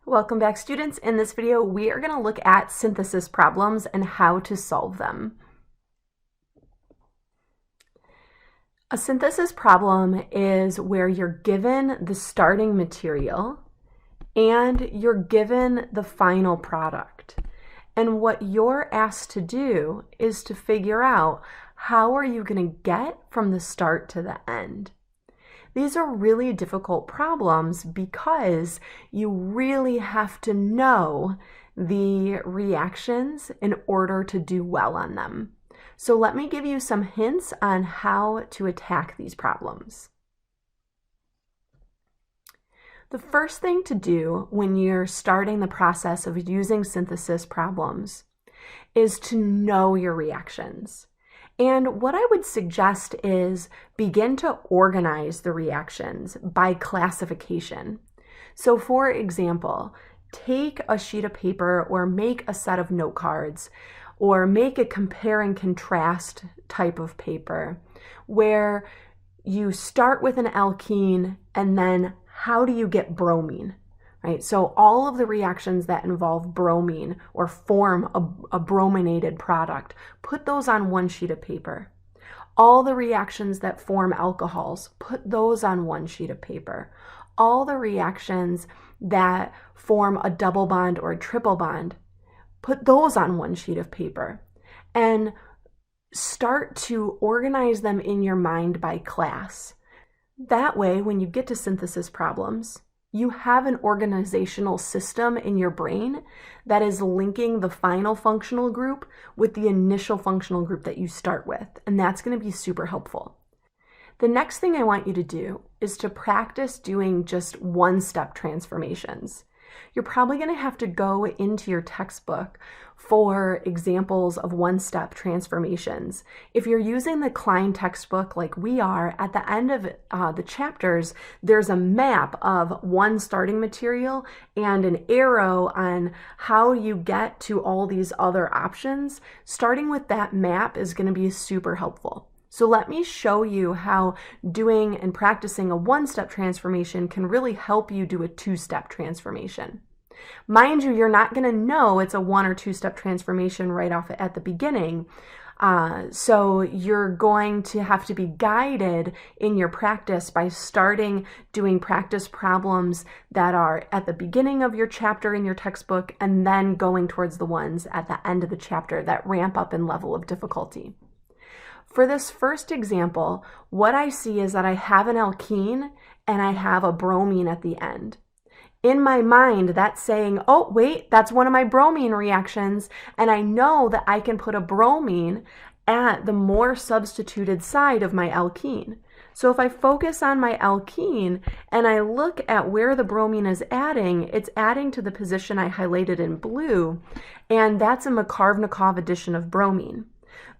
Welcome back, students. In this video, we are going to look at synthesis problems and how to solve them. A synthesis problem is where you're given the starting material and you're given the final product. And what you're asked to do is to figure out how are you going to get from the start to the end. These are really difficult problems because you really have to know the reactions in order to do well on them. So let me give you some hints on how to attack these problems. The first thing to do when you're starting the process of using synthesis problems is to know your reactions. And what I would suggest is begin to organize the reactions by classification. So for example, take a sheet of paper or make a set of note cards or make a compare and contrast type of paper where you start with an alkene and then how do you get bromine? Right? So all of the reactions that involve bromine or form a brominated product, put those on one sheet of paper. All the reactions that form alcohols, put those on one sheet of paper. All the reactions that form a double bond or a triple bond, put those on one sheet of paper. And start to organize them in your mind by class. That way, when you get to synthesis problems, you have an organizational system in your brain that is linking the final functional group with the initial functional group that you start with, and that's going to be super helpful. The next thing I want you to do is to practice doing just one-step transformations. You're probably going to have to go into your textbook for examples of one-step transformations. If you're using the Klein textbook like we are, at the end of the chapters, there's a map of one starting material and an arrow on how you get to all these other options. Starting with that map is going to be super helpful. So let me show you how doing and practicing a one-step transformation can really help you do a two-step transformation. Mind you, you're not going to know it's a one or two-step transformation right off at the beginning. So you're going to have to be guided in your practice by starting doing practice problems that are at the beginning of your chapter in your textbook and then going towards the ones at the end of the chapter that ramp up in level of difficulty. For this first example, what I see is that I have an alkene and I have a bromine at the end. In my mind, that's saying, oh, wait, that's one of my bromine reactions, and I know that I can put a bromine at the more substituted side of my alkene. So if I focus on my alkene and I look at where the bromine is adding, it's adding to the position I highlighted in blue, and that's a Makarevnikov addition of bromine.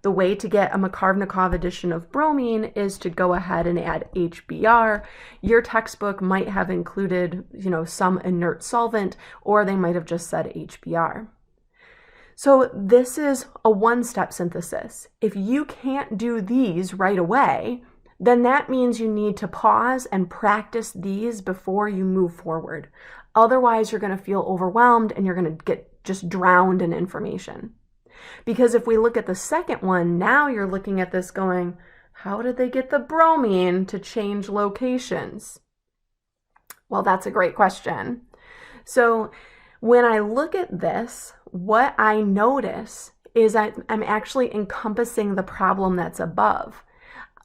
The way to get a Makarevnikov addition of bromine is to go ahead and add HBr. Your textbook might have included, some inert solvent, or they might have just said HBr. So this is a one-step synthesis. If you can't do these right away, then that means you need to pause and practice these before you move forward. Otherwise, you're going to feel overwhelmed and you're going to get just drowned in information. Because if we look at the second one, now you're looking at this going, how did they get the bromine to change locations? Well, that's a great question. So when I look at this, what I notice is I'm actually encompassing the problem that's above.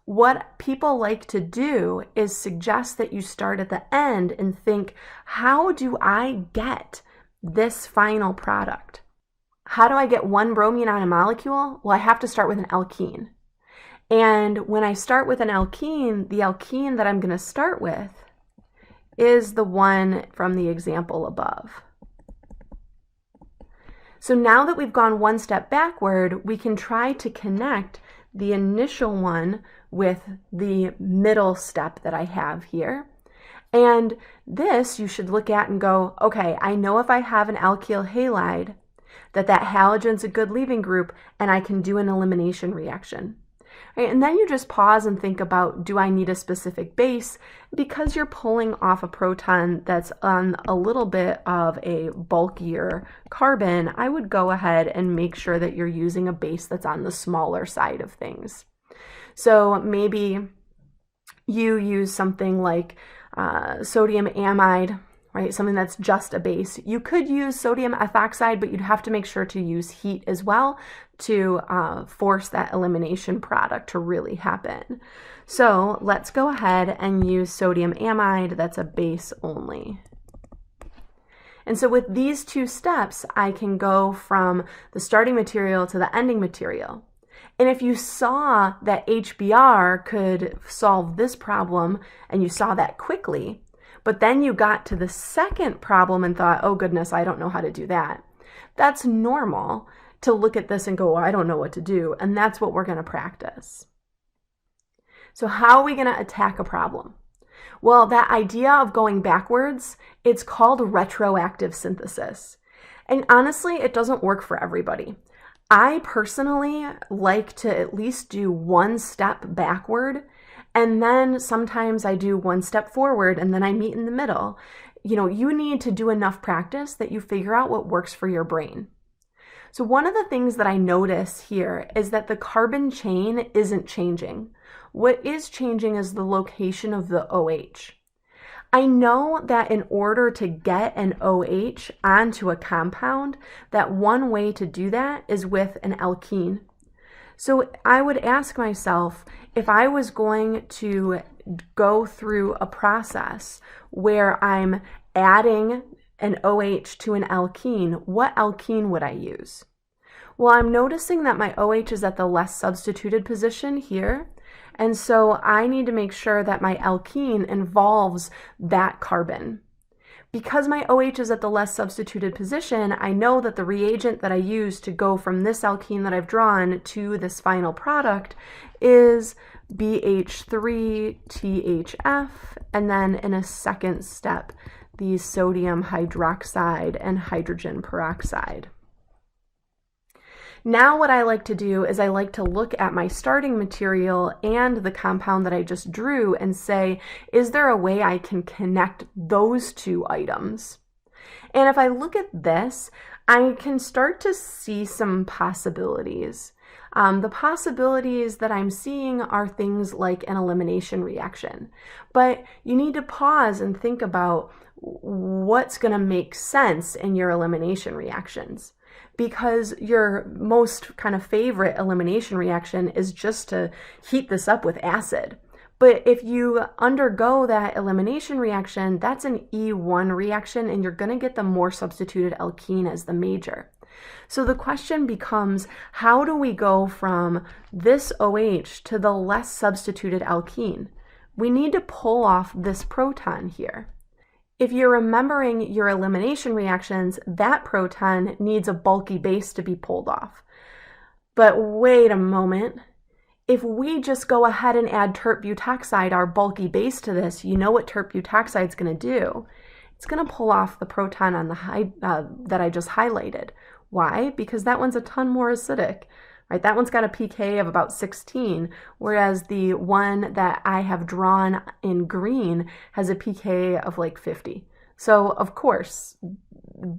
What people like to do is suggest that you start at the end and think, how do I get this final product? How do I get one bromine on a molecule? Well, I have to start with an alkene. And when I start with an alkene, the alkene that I'm going to start with is the one from the example above. So now that we've gone one step backward, we can try to connect the initial one with the middle step that I have here. And this you should look at and go, okay, I know if I have an alkyl halide, that halogen's a good leaving group and I can do an elimination reaction. Right? And then you just pause and think about, do I need a specific base? Because you're pulling off a proton that's on a little bit of a bulkier carbon, I would go ahead and make sure that you're using a base that's on the smaller side of things. So maybe you use something like sodium amide, right? Something that's just a base. You could use sodium ethoxide, but you'd have to make sure to use heat as well to force that elimination product to really happen. So let's go ahead and use sodium amide that's a base only. And so with these two steps, I can go from the starting material to the ending material. And if you saw that HBr could solve this problem and you saw that quickly, but then you got to the second problem and thought, oh goodness, I don't know how to do that. That's normal to look at this and go, well, I don't know what to do. And that's what we're going to practice. So how are we going to attack a problem? Well, that idea of going backwards, it's called retroactive synthesis. And honestly, it doesn't work for everybody. I personally like to at least do one step backward, and then sometimes I do one step forward and then I meet in the middle. You need to do enough practice that you figure out what works for your brain. So one of the things that I notice here is that the carbon chain isn't changing. What is changing is the location of the OH. I know that in order to get an OH onto a compound, that one way to do that is with an alkene. So I would ask myself, if I was going to go through a process where I'm adding an OH to an alkene, what alkene would I use? Well, I'm noticing that my OH is at the less substituted position here. And so I need to make sure that my alkene involves that carbon. Because my OH is at the less substituted position, I know that the reagent that I use to go from this alkene that I've drawn to this final product is BH3THF, and then in a second step, the sodium hydroxide and hydrogen peroxide. Now what I like to do is I like to look at my starting material and the compound that I just drew and say, is there a way I can connect those two items? And if I look at this, I can start to see some possibilities. The possibilities that I'm seeing are things like an elimination reaction. But you need to pause and think about what's going to make sense in your elimination reactions. Because your most kind of favorite elimination reaction is just to heat this up with acid. But if you undergo that elimination reaction, that's an E1 reaction, and you're going to get the more substituted alkene as the major. So the question becomes, how do we go from this OH to the less substituted alkene? We need to pull off this proton here. If you're remembering your elimination reactions, that proton needs a bulky base to be pulled off. But wait a moment. If we just go ahead and add tert butoxide, our bulky base, to this, you know what tert butoxide is going to do? It's going to pull off the proton on the that I just highlighted. Why? Because that one's a ton more acidic. Right, that one's got a pK of about 16, whereas the one that I have drawn in green has a pK of like 50. So of course,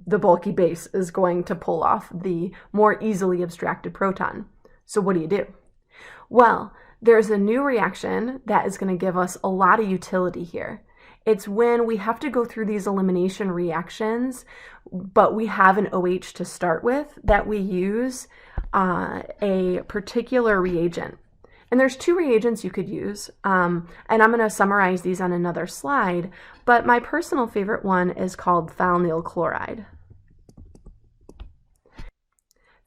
the bulky base is going to pull off the more easily abstracted proton. So what do? Well, there's a new reaction that is going to give us a lot of utility here. It's when we have to go through these elimination reactions, but we have an OH to start with, that we use a particular reagent. And there's two reagents you could use, and I'm going to summarize these on another slide, but my personal favorite one is called thionyl chloride.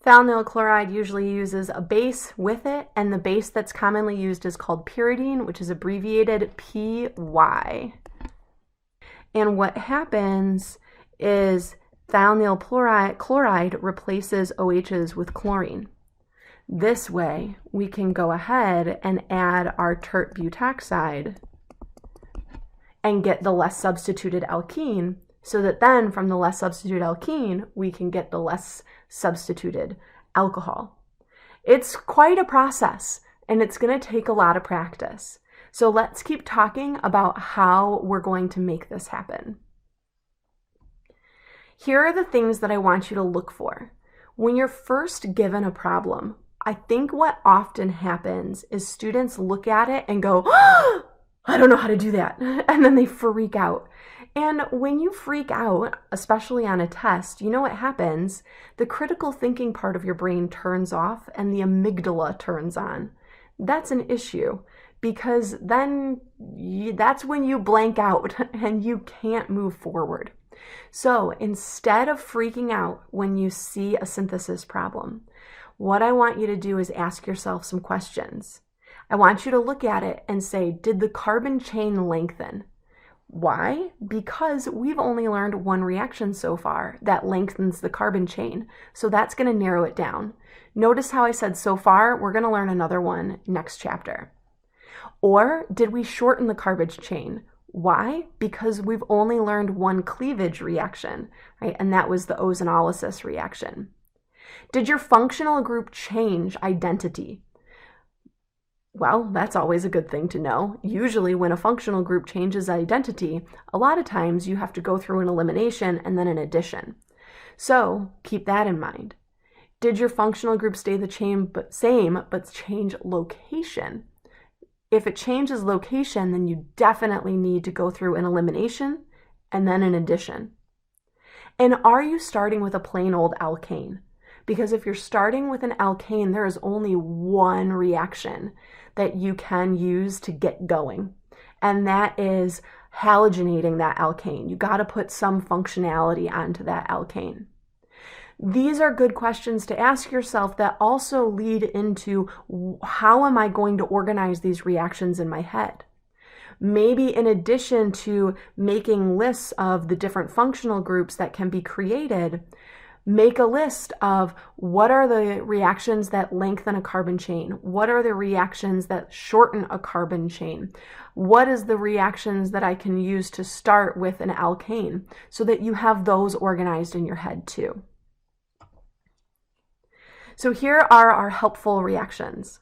Thionyl chloride usually uses a base with it, and the base that's commonly used is called pyridine, which is abbreviated PY. And what happens is thionyl chloride replaces OHs with chlorine. This way, we can go ahead and add our tert butoxide and get the less substituted alkene, so that then from the less substituted alkene, we can get the less substituted alcohol. It's quite a process, and it's going to take a lot of practice. So let's keep talking about how we're going to make this happen. Here are the things that I want you to look for. When you're first given a problem, I think what often happens is students look at it and go, oh, I don't know how to do that. And then they freak out. And when you freak out, especially on a test, you know what happens? The critical thinking part of your brain turns off and the amygdala turns on. That's an issue because then that's when you blank out and you can't move forward. So instead of freaking out when you see a synthesis problem, what I want you to do is ask yourself some questions. I want you to look at it and say, did the carbon chain lengthen? Why? Because we've only learned one reaction so far that lengthens the carbon chain. So that's going to narrow it down. Notice how I said so far, we're going to learn another one next chapter. Or did we shorten the carbon chain? Why? Because we've only learned one cleavage reaction, right? And that was the ozonolysis reaction. Did your functional group change identity? Well, that's always a good thing to know. Usually when a functional group changes identity, a lot of times you have to go through an elimination and then an addition. So keep that in mind. Did your functional group stay the same but change location? If it changes location, then you definitely need to go through an elimination and then an addition. And are you starting with a plain old alkane? Because if you're starting with an alkane, there is only one reaction that you can use to get going. And that is halogenating that alkane. You got to put some functionality onto that alkane. These are good questions to ask yourself that also lead into how am I going to organize these reactions in my head? Maybe in addition to making lists of the different functional groups that can be created, make a list of what are the reactions that lengthen a carbon chain? What are the reactions that shorten a carbon chain? What is the reactions that I can use to start with an alkane so that you have those organized in your head too? So here are our helpful reactions.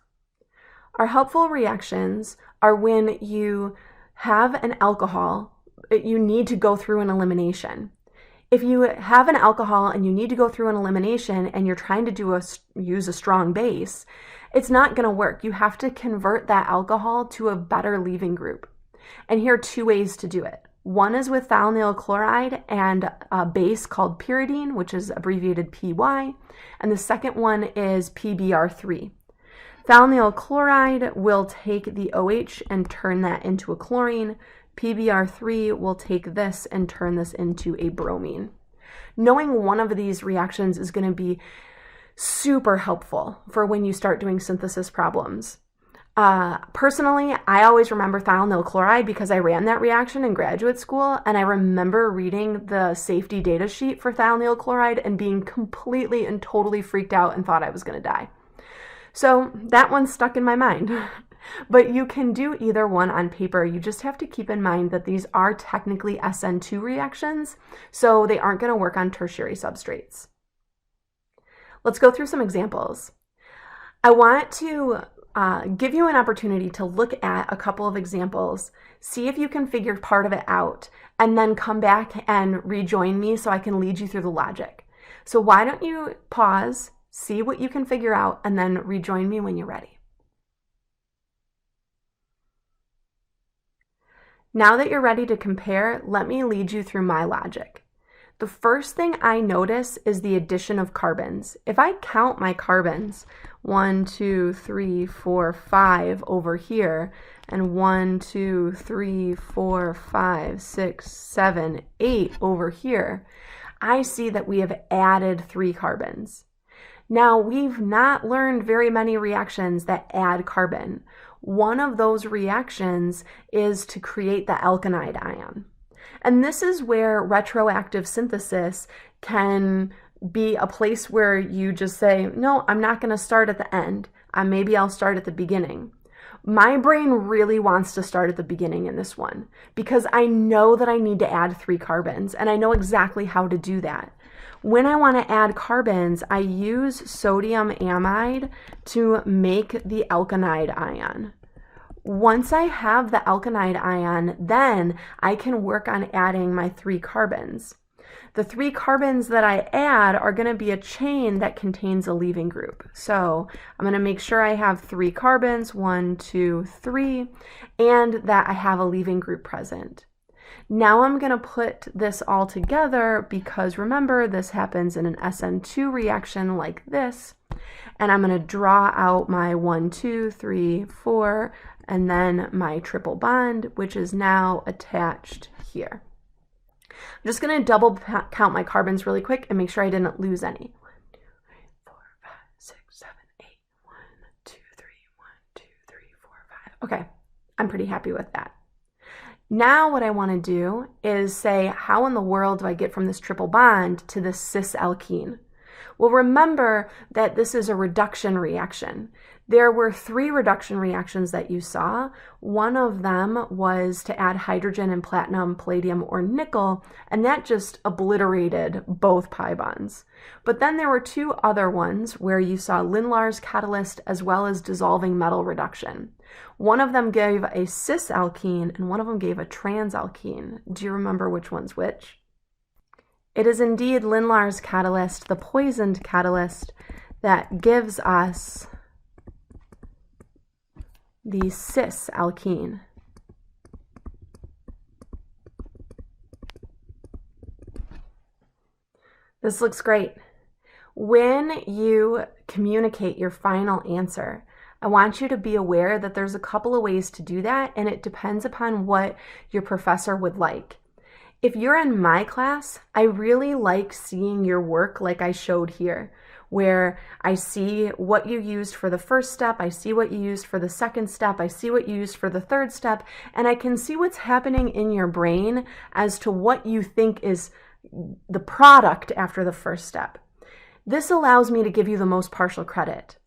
Our helpful reactions are when you have an alcohol, you need to go through an elimination. If you have an alcohol and you need to go through an elimination and you're trying to use a strong base, it's not going to work. You have to convert that alcohol to a better leaving group. And here are two ways to do it. One is with thionyl chloride and a base called pyridine, which is abbreviated PY, and the second one is PBr3. Thionyl chloride will take the OH and turn that into a chlorine. PBr3 will take this and turn this into a bromine. Knowing one of these reactions is going to be super helpful for when you start doing synthesis problems. Personally, I always remember thionyl chloride because I ran that reaction in graduate school, and I remember reading the safety data sheet for thionyl chloride and being completely and totally freaked out and thought I was going to die. So that one stuck in my mind. But you can do either one on paper. You just have to keep in mind that these are technically SN2 reactions, so they aren't going to work on tertiary substrates. Let's go through some examples. I want to give you an opportunity to look at a couple of examples, see if you can figure part of it out, and then come back and rejoin me so I can lead you through the logic. So why don't you pause, see what you can figure out, and then rejoin me when you're ready. Now that you're ready to compare, let me lead you through my logic. The first thing I notice is the addition of carbons. If I count my carbons, 1, 2, 3, 4, 5 over here, and 1, 2, 3, 4, 5, 6, 7, 8 over here, I see that we have added 3 carbons. Now, we've not learned very many reactions that add carbon. One of those reactions is to create the alkanide ion. And this is where retroactive synthesis can be a place where you just say, no, I'm not going to start at the end. Maybe I'll start at the beginning. My brain really wants to start at the beginning in this one because I know that I need to add 3 carbons and I know exactly how to do that. When I want to add carbons, I use sodium amide to make the alkanide ion. Once I have the alkanide ion, then I can work on adding my 3 carbons. The 3 carbons that I add are going to be a chain that contains a leaving group. So I'm going to make sure I have 3 carbons, 1, 2, 3, and that I have a leaving group present. Now I'm going to put this all together because remember, this happens in an SN2 reaction like this. And I'm going to draw out my 1, 2, 3, 4, and then my triple bond, which is now attached here. I'm just going to double count my carbons really quick and make sure I didn't lose any. 1, 2, 3, 4, 5, 6, 7, 8. 1, 2, 3, 1, 2, 3, 4, 5. Okay, I'm pretty happy with that. Now what I want to do is say, how in the world do I get from this triple bond to this cis alkene? Well, remember that this is a reduction reaction. There were 3 reduction reactions that you saw. One of them was to add hydrogen and platinum, palladium, or nickel, and that just obliterated both pi bonds. But then there were 2 other ones where you saw Lindlar's catalyst as well as dissolving metal reduction. One of them gave a cis alkene and one of them gave a trans alkene. Do you remember which one's which? It is indeed Lindlar's catalyst, the poisoned catalyst, that gives us the cis alkene. This looks great. When you communicate your final answer, I want you to be aware that there's a couple of ways to do that, and it depends upon what your professor would like. If you're in my class, I really like seeing your work like I showed here, where I see what you used for the first step, I see what you used for the second step, I see what you used for the third step, and I can see what's happening in your brain as to what you think is the product after the first step. This allows me to give you the most partial credit.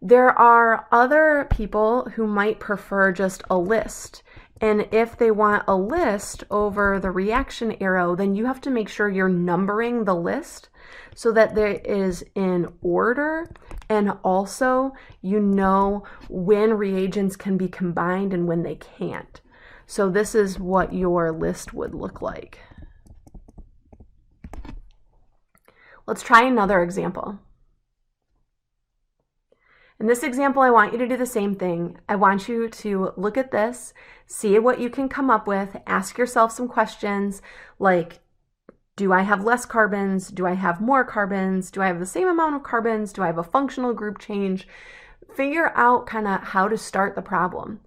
There are other people who might prefer just a list. And if they want a list over the reaction arrow, then you have to make sure you're numbering the list so that there is in order, and also you know when reagents can be combined and when they can't. So this is what your list would look like. Let's try another example. In this example, I want you to do the same thing. I want you to look at this, see what you can come up with, ask yourself some questions like, do I have less carbons? Do I have more carbons? Do I have the same amount of carbons? Do I have a functional group change? Figure out kind of how to start the problem.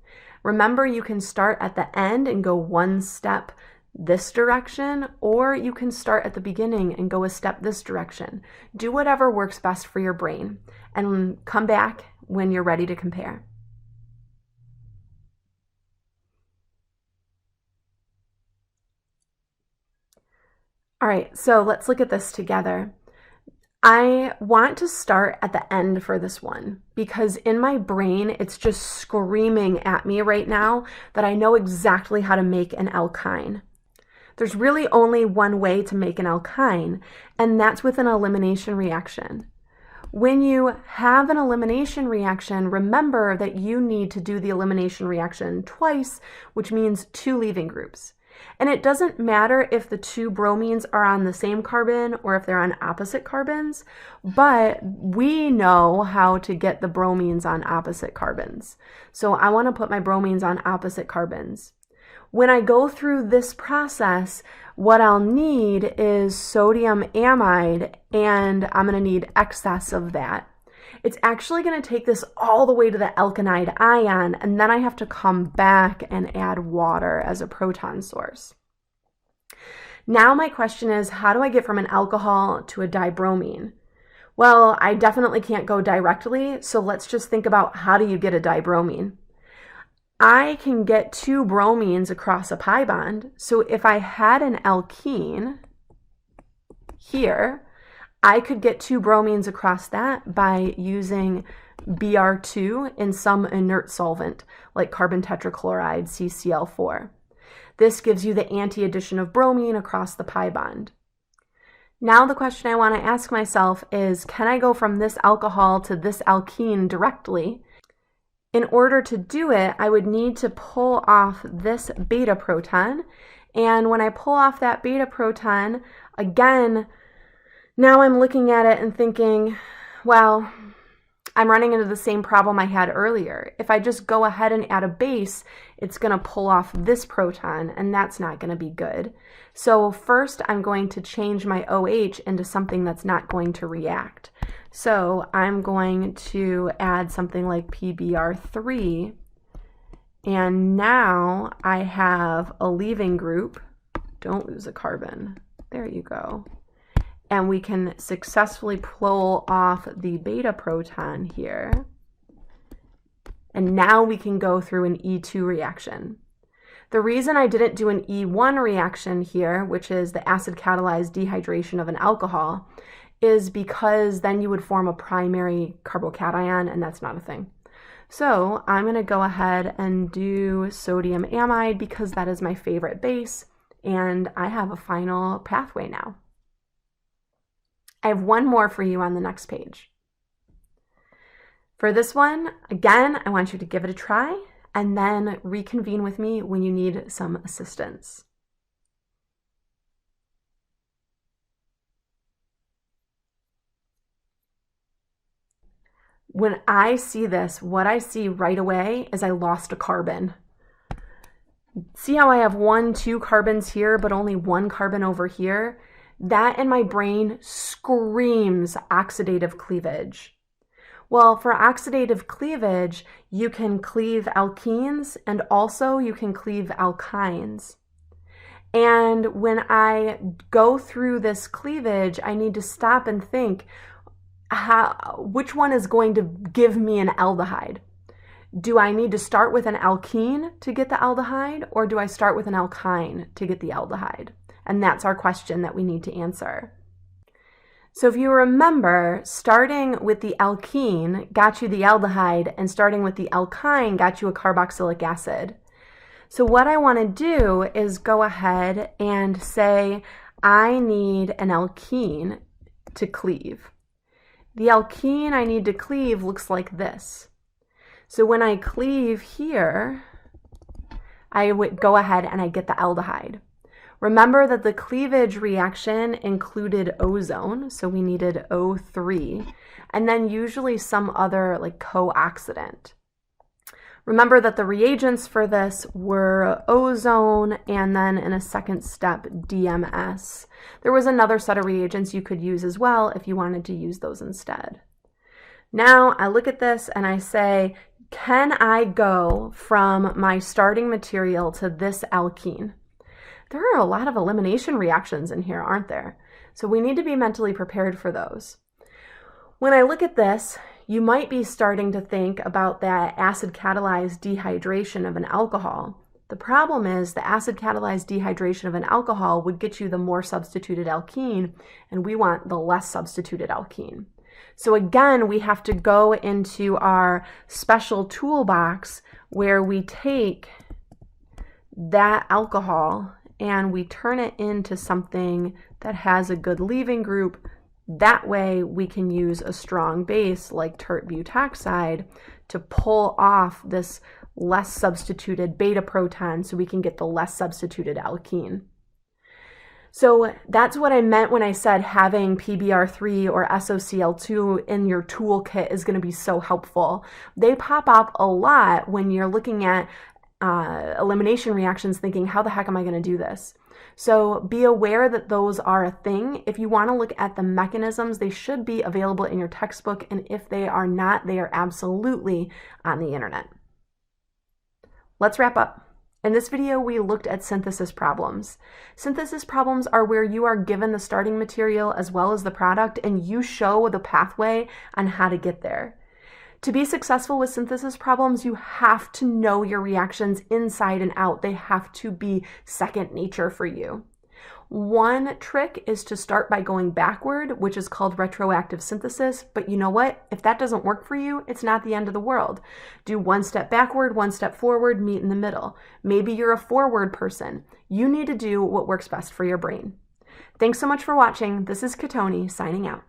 Remember, you can start at the end and go one step this direction, or you can start at the beginning and go a step this direction. Do whatever works best for your brain and come back when you're ready to compare. All right, so let's look at this together. I want to start at the end for this one because in my brain, it's just screaming at me right now that I know exactly how to make an alkyne. There's really only one way to make an alkyne, and that's with an elimination reaction. When you have an elimination reaction, remember that you need to do the elimination reaction twice, which means 2 leaving groups. And it doesn't matter if the 2 bromines are on the same carbon or if they're on opposite carbons, but we know how to get the bromines on opposite carbons. So I want to put my bromines on opposite carbons. When I go through this process, what I'll need is sodium amide, and I'm going to need excess of that. It's actually going to take this all the way to the alkanide ion, and then I have to come back and add water as a proton source. Now my question is, how do I get from an alcohol to a dibromine? Well, I definitely can't go directly, so let's just think about how do you get a dibromine. I can get 2 bromines across a pi bond, so if I had an alkene here, I could get 2 bromines across that by using Br2 in some inert solvent like carbon tetrachloride, CCl4. This gives you the anti-addition of bromine across the pi bond. Now the question I want to ask myself is, can I go from this alcohol to this alkene directly? In order to do it, I would need to pull off this beta proton. And when I pull off that beta proton, again, now I'm looking at it and thinking, well, I'm running into the same problem I had earlier. If I just go ahead and add a base, it's going to pull off this proton, and that's not going to be good. So first, I'm going to change my OH into something that's not going to react. So I'm going to add something like PBr3, and now I have a leaving group. Don't lose a carbon. There you go. And we can successfully pull off the beta proton here. And now we can go through an E2 reaction. The reason I didn't do an E1 reaction here, which is the acid-catalyzed dehydration of an alcohol, is because then you would form a primary carbocation, and that's not a thing. So I'm going to go ahead and do sodium amide because that is my favorite base, and I have a final pathway now. I have one more for you on the next page. For this one, again, I want you to give it a try and then reconvene with me when you need some assistance. When I see this, what I see right away is I lost a carbon. See how I have 2 carbons here, but only 1 carbon over here? That in my brain screams oxidative cleavage. Well, for oxidative cleavage, you can cleave alkenes and also you can cleave alkynes. And when I go through this cleavage, I need to stop and think, which one is going to give me an aldehyde? Do I need to start with an alkene to get the aldehyde, or do I start with an alkyne to get the aldehyde? And that's our question that we need to answer. So if you remember, starting with the alkene got you the aldehyde, and starting with the alkyne got you a carboxylic acid. So what I want to do is go ahead and say, I need an alkene to cleave. The alkene I need to cleave looks like this. So when I cleave here, I would go ahead and I get the aldehyde. Remember that the cleavage reaction included ozone, so we needed O3, and then usually some other like co-oxidant. Remember that the reagents for this were ozone and then in a second step DMS. There was another set of reagents you could use as well if you wanted to use those instead. Now I look at this and I say, can I go from my starting material to this alkene? There are a lot of elimination reactions in here, aren't there? So we need to be mentally prepared for those. When I look at this, you might be starting to think about that acid-catalyzed dehydration of an alcohol. The problem is the acid-catalyzed dehydration of an alcohol would get you the more substituted alkene, and we want the less substituted alkene. So again, we have to go into our special toolbox where we take that alcohol and we turn it into something that has a good leaving group. That way we can use a strong base like tert butoxide to pull off this less substituted beta proton so we can get the less substituted alkene. So that's what I meant when I said having PBr3 or SOCl2 in your toolkit is going to be so helpful. They pop up a lot when you're looking at elimination reactions thinking, how the heck am I going to do this? So be aware that those are a thing. If you want to look at the mechanisms, they should be available in your textbook, and if they are not, they are absolutely on the internet. Let's wrap up. In this video, we looked at synthesis problems. Synthesis problems are where you are given the starting material as well as the product, and you show the pathway on how to get there. To be successful with synthesis problems, you have to know your reactions inside and out. They have to be second nature for you. One trick is to start by going backward, which is called retroactive synthesis. But you know what? If that doesn't work for you, it's not the end of the world. Do one step backward, one step forward, meet in the middle. Maybe you're a forward person. You need to do what works best for your brain. Thanks so much for watching. This is Katoni signing out.